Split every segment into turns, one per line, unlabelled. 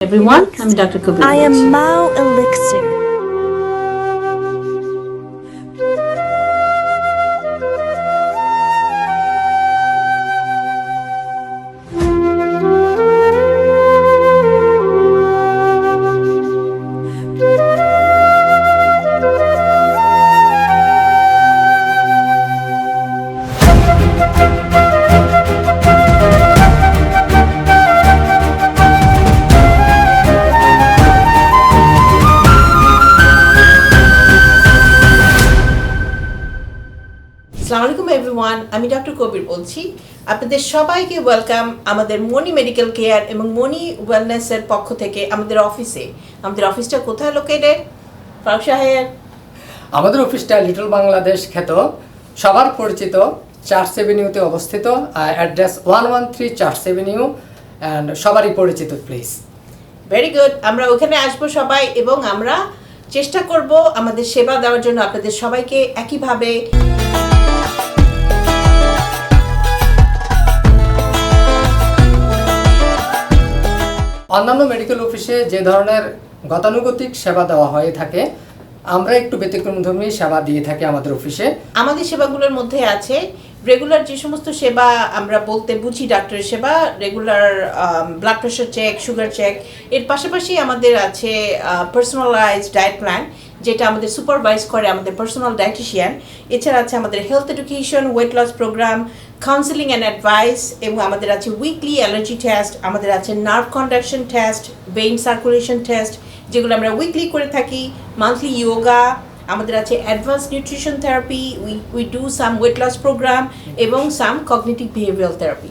Everyone, I'm Dr. Kabir.
I am Mao Elixir.
আসসালামু আলাইকুম everyone, আমি ডক্টর কবির বলছি। আপনাদের সবাইকে ওয়েলকাম আমাদের মনি মেডিকেল কেয়ার এবং মনি ওয়েলনেসের পক্ষ থেকে আমাদের অফিসে। আমাদের অফিসটা কোথায় লোকেটেড ফারুক সাহেব?
আমাদের অফিসটা লিটল বাংলাদেশ খ্যাত সবার পরিচিত চার্চ এভিনিউতে অবস্থিত। অ্যাড্রেস 113 চার্চ এভিনিউ অ্যান্ড সবারই পরিচিত প্লেস।
ভেরি গুড, আমরা ওখানে আসবো সবাই এবং আমরা চেষ্টা করব আমাদের সেবা দেওয়ার জন্য আপনাদের সবাইকে একইভাবে।
অন্যান্য মেডিকেল অফিসে যে ধরনের গতানুগতিক সেবা দেওয়া হয়ে থাকে, আমরা একটু ব্যতিক্রমধর্মী সেবা দিয়ে থাকি আমাদের অফিসে।
আমাদের সেবাগুলোর মধ্যে আছে রেগুলার যে সমস্ত সেবা আমরা বলতে বুঝি ডাক্তারের সেবা, regular blood pressure check, sugar check. এর পাশাপাশি আমাদের আছে পার্সোনালাইজড ডায়েট প্ল্যান, যেটা আমাদের সুপারভাইজ করে আমাদের পার্সোনাল ডায়েটিশিয়ান। এছাড়া আছে আমাদের health education, weight loss program, counselling and advice, এবং আমাদের আছে উইকলি অ্যালার্জি টেস্ট, আমাদের আছে nerve conduction test, vein circulation test, যেগুলো আমরা উইকলি করে থাকি, মান্থলি যোগা, আমাদের আছে advance nutrition therapy, we do some weight loss program এবং সাম কগনিটিভ বিহেভিয়ারাল থেরাপি।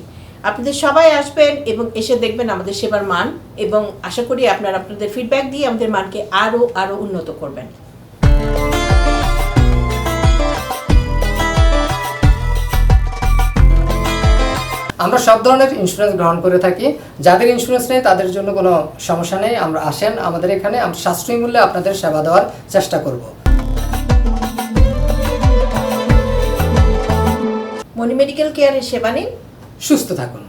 আপনাদের সবাই আসবেন এবং এসে দেখবেন আমাদের সেবার মান, এবং আশা করি আপনারা আপনাদের ফিডব্যাক দিয়ে আমাদের মানকে আরও উন্নত করবেন।
আমরা সব ধরনের ইন্স্যুরেন্স গ্রহণ করে থাকি। যাদের ইন্স্যুরেন্স নেই তাদের জন্য কোনো সমস্যা নেই, আমরা আসেন আমাদের এখানে, আমরা সাশ্রয়ী মূল্যে আপনাদের সেবা দেওয়ার চেষ্টা করব।
মনি মেডিকেল কেয়ারের সেবা নিন,
সুস্থ থাকুন।